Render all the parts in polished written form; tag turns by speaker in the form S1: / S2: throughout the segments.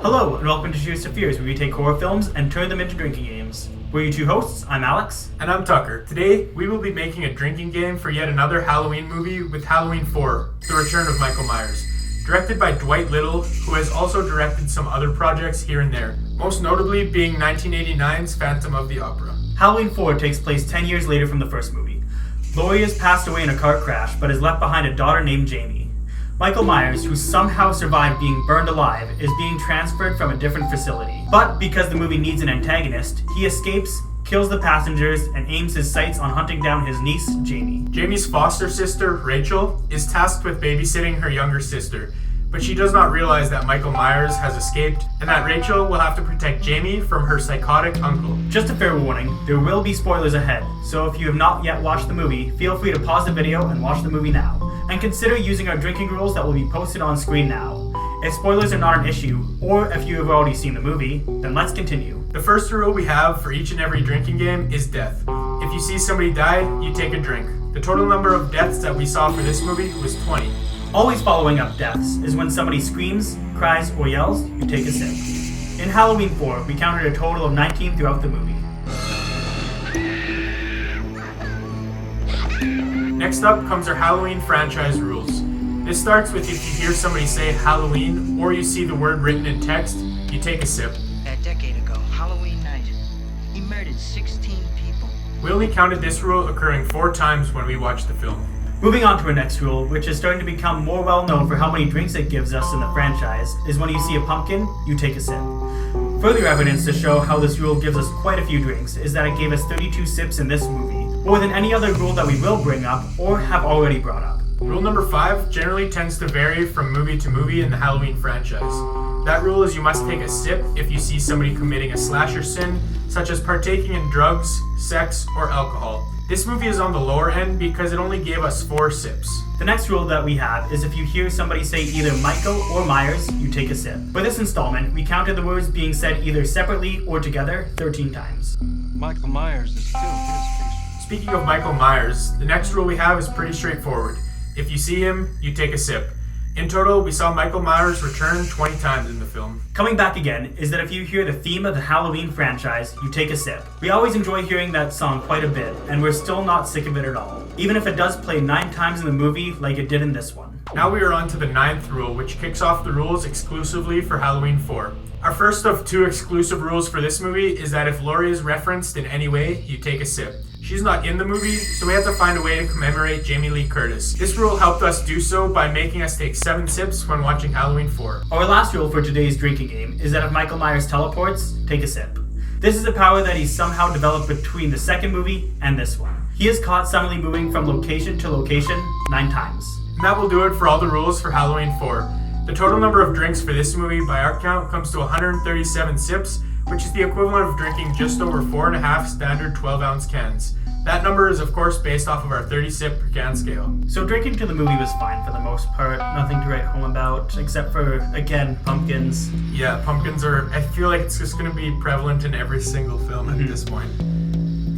S1: Hello, and welcome to Cheers to Fears, where we take horror films and turn them into drinking games. We're your two hosts. I'm Alex.
S2: And I'm Tucker. Today, we will be making a drinking game for yet another Halloween movie with Halloween 4, The Return of Michael Myers. Directed by Dwight Little, who has also directed some other projects here and there, most notably being 1989's Phantom of the Opera.
S1: Halloween 4 takes place 10 years later from the first movie. Laurie has passed away in a car crash, but has left behind a daughter named Jamie. Michael Myers, who somehow survived being burned alive, is being transferred from a different facility. But because the movie needs an antagonist, he escapes, kills the passengers, and aims his sights on hunting down his niece, Jamie.
S2: Jamie's foster sister, Rachel, is tasked with babysitting her younger sister, but she does not realize that Michael Myers has escaped and that Rachel will have to protect Jamie from her psychotic uncle.
S1: Just a fair warning, there will be spoilers ahead, so if you have not yet watched the movie, feel free to pause the video and watch the movie now. And consider using our drinking rules that will be posted on screen now. If spoilers are not an issue, or if you have already seen the movie, then let's continue.
S2: The first rule we have for each and every drinking game is death. If you see somebody die, you take a drink. The total number of deaths that we saw for this movie was 20.
S1: Always following up deaths is when somebody screams, cries, or yells, you take a sip. In Halloween 4, we counted a total of 19 throughout the movie.
S2: Next up comes our Halloween franchise rules. This starts with if you hear somebody say Halloween or you see the word written in text, you take a sip.
S3: A decade ago, Halloween night, he murdered 16 people.
S2: We only counted this rule occurring 4 times when we watched the film.
S1: Moving on to our next rule, which is starting to become more well known for how many drinks it gives us in the franchise, is when you see a pumpkin, you take a sip. Further evidence to show how this rule gives us quite a few drinks is that it gave us 32 sips in this movie, more than any other rule that we will bring up or have already brought up.
S2: Rule number 5 generally tends to vary from movie to movie in the Halloween franchise. That rule is you must take a sip if you see somebody committing a slasher sin, such as partaking in drugs, sex, or alcohol. This movie is on the lower end because it only gave us 4 sips.
S1: The next rule that we have is if you hear somebody say either Michael or Myers, you take a sip. For this installment, we counted the words being said either separately or together 13 times.
S4: Michael Myers is still his
S2: Speaking of Michael Myers, the next rule we have is pretty straightforward. If you see him, you take a sip. In total, we saw Michael Myers return 20 times in the film.
S1: Coming back again is that if you hear the theme of the Halloween franchise, you take a sip. We always enjoy hearing that song quite a bit, and we're still not sick of it at all. Even if it does play 9 times in the movie like it did in this one.
S2: Now we are on to the 9th rule, which kicks off the rules exclusively for Halloween 4. Our first of 2 exclusive rules for this movie is that if Laurie is referenced in any way, you take a sip. She's not in the movie, so we have to find a way to commemorate Jamie Lee Curtis. This rule helped us do so by making us take 7 sips when watching Halloween 4.
S1: Our last rule for today's drinking game is that if Michael Myers teleports, take a sip. This is a power that he's somehow developed between the second movie and this one. He is caught suddenly moving from location to location 9 times.
S2: And that will do it for all the rules for Halloween 4. The total number of drinks for this movie by our count comes to 137 sips, which is the equivalent of drinking just over 4.5 standard 12-ounce cans. That number is of course based off of our 30 sip per can scale.
S1: So drinking to the movie was fine for the most part, nothing to write home about, except for, again, pumpkins.
S2: Yeah, pumpkins are, I feel like it's just going to be prevalent in every single film at this point.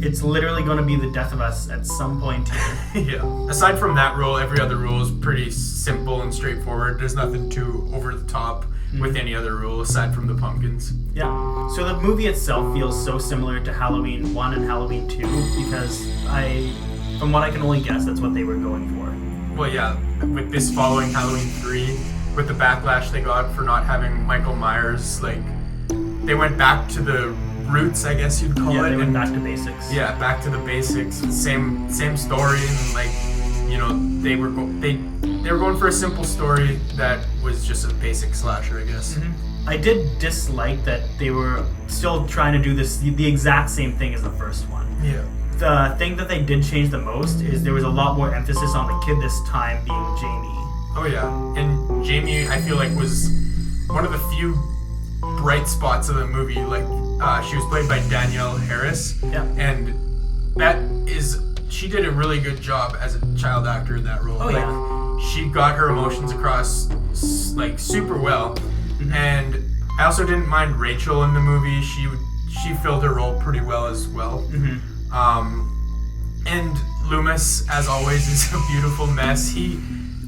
S1: It's literally going to be the death of us at some point here.
S2: Yeah. Aside from that rule, every other rule is pretty simple and straightforward. There's nothing too over the top with any other rule aside from the pumpkins.
S1: Yeah. So the movie itself feels so similar to Halloween 1 and Halloween 2 because from what I can only guess, that's what they were going for.
S2: Well, yeah, with this following Halloween 3, with the backlash they got for not having Michael Myers, like, they went back to the roots, I guess you'd call it.
S1: Yeah, they went back to basics.
S2: Yeah, back to the basics. Same story, and like, you know, they were going for a simple story that was just a basic slasher, I guess.
S1: I did dislike that they were still trying to do the exact same thing as the first one.
S2: Yeah.
S1: The thing that they did change the most is there was a lot more emphasis on the kid this time being Jamie.
S2: Oh yeah, and Jamie, I feel like, was one of the few bright spots of the movie. Like, she was played by Danielle Harris,
S1: Yeah.
S2: and she did a really good job as a child actor in that role.
S1: Oh,
S2: like,
S1: yeah.
S2: She got her emotions across like super well, and I also didn't mind Rachel in the movie. She filled her role pretty well as well. And Loomis, as always, is a beautiful mess.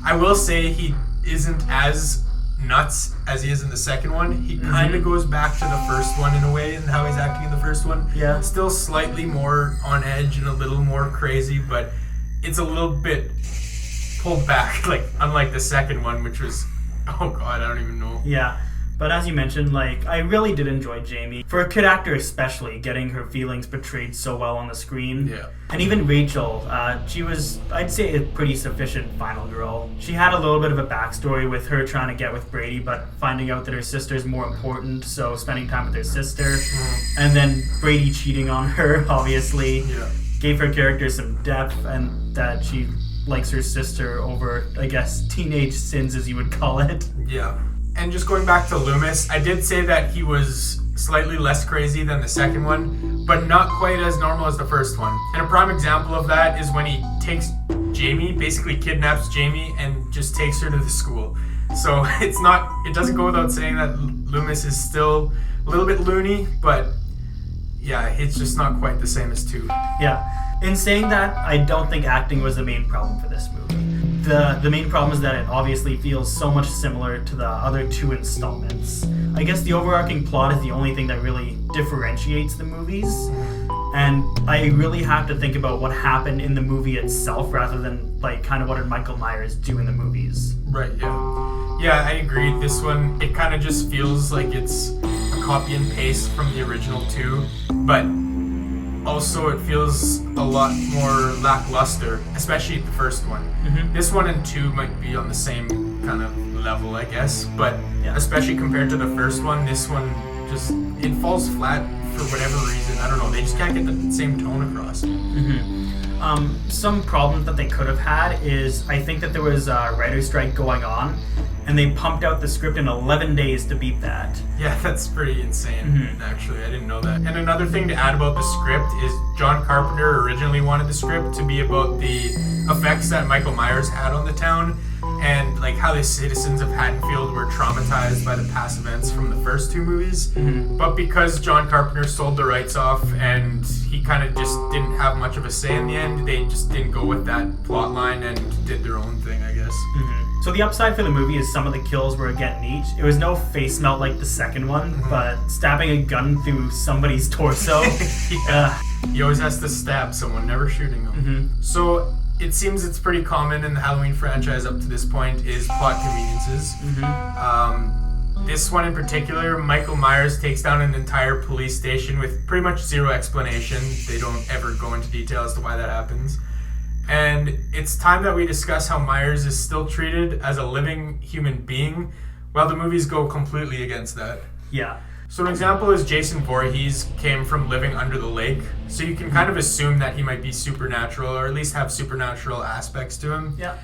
S2: I will say he isn't as nuts as he is in the second one. He kind of goes back to the first one in a way, and how he's acting in the first one.
S1: Yeah.
S2: Still slightly more on edge and a little more crazy, but it's a little bit pulled back, like unlike the second one, which was, oh god, I don't even know.
S1: Yeah. But as you mentioned, like, I really did enjoy Jamie. For a kid actor especially, getting her feelings portrayed so well on the screen.
S2: Yeah.
S1: And even Rachel, she was, I'd say, a pretty sufficient final girl. She had a little bit of a backstory with her trying to get with Brady, but finding out that her sister's more important, so spending time with her sister. And then Brady cheating on her, obviously.
S2: Yeah.
S1: Gave her character some depth, and that she likes her sister over, I guess, teenage sins, as you would call it.
S2: Yeah. And just going back to Loomis, I did say that he was slightly less crazy than the second one, but not quite as normal as the first one. And a prime example of that is when he takes Jamie, basically kidnaps Jamie, and just takes her to the school. So it doesn't go without saying that Loomis is still a little bit loony, but yeah, it's just not quite the same as 2.
S1: Yeah. In saying that, I don't think acting was the main problem for this movie. The main problem is that it obviously feels so much similar to the other 2 installments. I guess the overarching plot is the only thing that really differentiates the movies. And I really have to think about what happened in the movie itself rather than, like, kind of what did Michael Myers do in the movies.
S2: Right, yeah. Yeah, I agree. This one, it kind of just feels like it's a copy and paste from the original 2, but also it feels a lot more lackluster, especially the first one. This one and 2 might be on the same kind of level, I guess, but especially compared to the first one, this one just, it falls flat for whatever reason. I don't know, they just can't get the same tone across.
S1: Some problems that they could have had is, I think that there was a writer's strike going on, and they pumped out the script in 11 days to beat that.
S2: Yeah, that's pretty insane, actually. I didn't know that. And another thing to add about the script is John Carpenter originally wanted the script to be about the effects that Michael Myers had on the town, and like how the citizens of Haddonfield were traumatized by the past events from the first 2 movies. But because John Carpenter sold the rights off and he kind of just didn't have much of a say in the end, they just didn't go with that plot line and did their own thing, I guess.
S1: So the upside for the movie is some of the kills were again neat. It was no face melt like the second one, but stabbing a gun through somebody's torso.
S2: He always has to stab someone, never shooting them. So it seems it's pretty common in the Halloween franchise up to this point is plot conveniences. This one in particular, Michael Myers takes down an entire police station with pretty much zero explanation. They don't ever go into detail as to why that happens. And it's time that we discuss how Myers is still treated as a living human being, while the movies go completely against that.
S1: Yeah.
S2: So an example is Jason Voorhees came from living under the lake, so you can kind of assume that he might be supernatural, or at least have supernatural aspects to him.
S1: Yeah.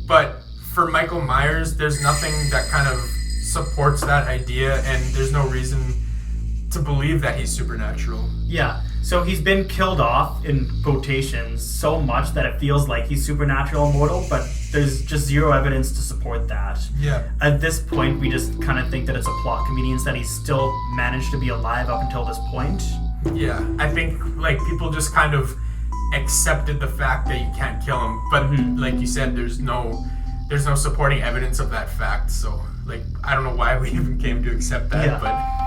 S2: But for Michael Myers, there's nothing that kind of supports that idea, and there's no reason to believe that he's supernatural.
S1: Yeah. So he's been killed off, in quotations, so much that it feels like he's supernatural immortal, but there's just zero evidence to support that.
S2: Yeah.
S1: At this point, we just kind of think that it's a plot convenience that he's still managed to be alive up until this point.
S2: Yeah, I think, like, people just kind of accepted the fact that you can't kill him, but like you said, there's no supporting evidence of that fact, so, like, I don't know why we even came to accept that, but...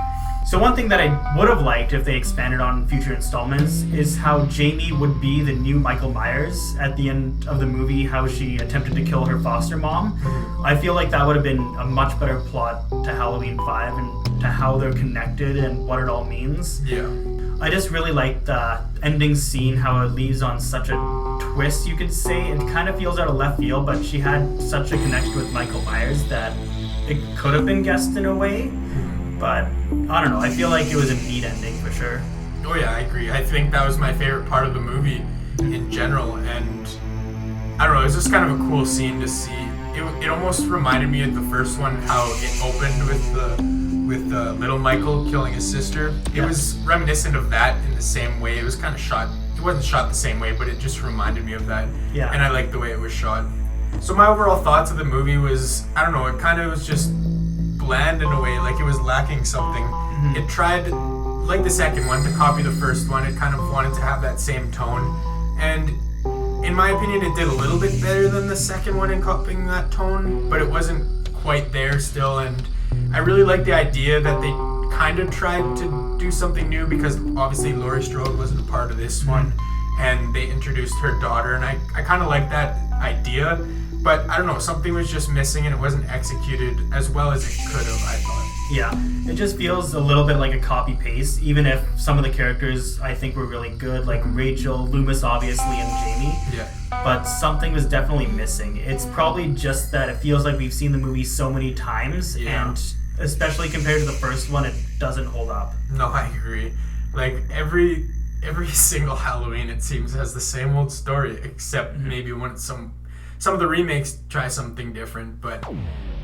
S1: So one thing that I would have liked if they expanded on future installments is how Jamie would be the new Michael Myers at the end of the movie, how she attempted to kill her foster mom. I feel like that would have been a much better plot to Halloween 5 and to how they're connected and what it all means.
S2: Yeah.
S1: I just really like the ending scene, how it leaves on such a twist, you could say. It kind of feels out of left field, but she had such a connection with Michael Myers that it could have been guessed in a way. But I don't know, I feel like it was a neat ending for sure.
S2: Oh yeah, I agree. I think that was my favorite part of the movie in general, and I don't know, it was just kind of a cool scene to see. It almost reminded me of the first one, how it opened with little Michael killing his sister. It was reminiscent of that in the same way. It was kind of shot, it wasn't shot the same way, but it just reminded me of that. Yeah. And I liked the way it was shot. So my overall thoughts of the movie was, I don't know, it kind of was just bland in a way, like it was lacking something. It tried, like the second one, to copy the first one. It kind of wanted to have that same tone, and in my opinion it did a little bit better than the second one in copying that tone, but it wasn't quite there still, and I really like the idea that they kind of tried to do something new, because obviously Laurie Strode wasn't a part of this one, and they introduced her daughter, and I kind of like that idea, but I don't know, something was just missing and it wasn't executed as well as it could have, I thought.
S1: Yeah, it just feels a little bit like a copy-paste, even if some of the characters I think were really good, like Rachel, Loomis obviously, and Jamie.
S2: Yeah.
S1: But something was definitely missing. It's probably just that it feels like we've seen the movie so many times, and especially compared to the first one, it doesn't hold up.
S2: No, I agree. Like, every single Halloween, it seems, has the same old story, except maybe when some of the remakes try something different, but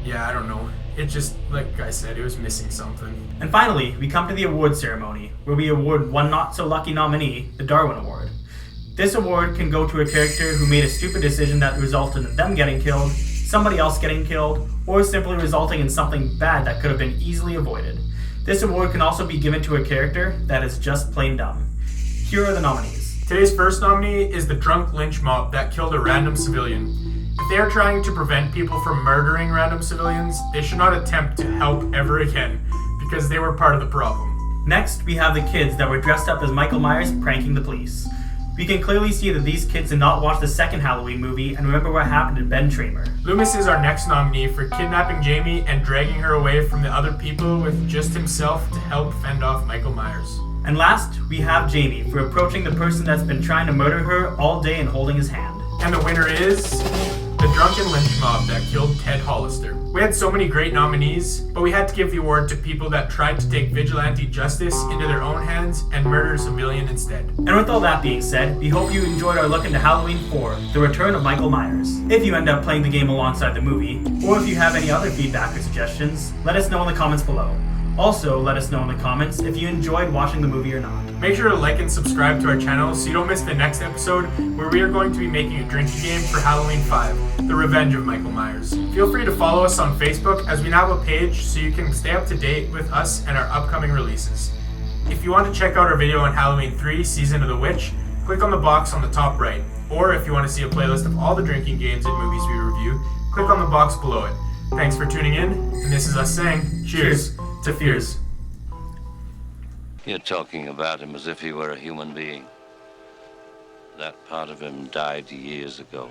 S2: yeah, I don't know. It just, like I said, it was missing something.
S1: And finally, we come to the award ceremony, where we award one not-so-lucky nominee, the Darwin Award. This award can go to a character who made a stupid decision that resulted in them getting killed, somebody else getting killed, or simply resulting in something bad that could have been easily avoided. This award can also be given to a character that is just plain dumb. Here are the nominees.
S2: Today's first nominee is the drunk lynch mob that killed a random civilian. If they are trying to prevent people from murdering random civilians, they should not attempt to help ever again, because they were part of the problem.
S1: Next, we have the kids that were dressed up as Michael Myers pranking the police. We can clearly see that these kids did not watch the second Halloween movie and remember what happened to Ben Tramer.
S2: Loomis is our next nominee for kidnapping Jamie and dragging her away from the other people with just himself to help fend off Michael Myers.
S1: And last, we have Jamie for approaching the person that's been trying to murder her all day and holding his hand.
S2: And the winner is the drunken lynch mob that killed Ted Hollister. We had so many great nominees, but we had to give the award to people that tried to take vigilante justice into their own hands and murder a civilian instead.
S1: And with all that being said, we hope you enjoyed our look into Halloween 4, The Return of Michael Myers. If you end up playing the game alongside the movie, or if you have any other feedback or suggestions, let us know in the comments below. Also, let us know in the comments if you enjoyed watching the movie or not.
S2: Make sure to like and subscribe to our channel so you don't miss the next episode, where we are going to be making a drinking game for Halloween 5, The Revenge of Michael Myers. Feel free to follow us on Facebook, as we now have a page so you can stay up to date with us and our upcoming releases. If you want to check out our video on Halloween 3, Season of the Witch, click on the box on the top right. Or if you want to see a playlist of all the drinking games and movies we review, click on the box below it. Thanks for tuning in, and this is us saying, cheers to fears.
S5: You're talking about him as if he were a human being. That part of him died years ago.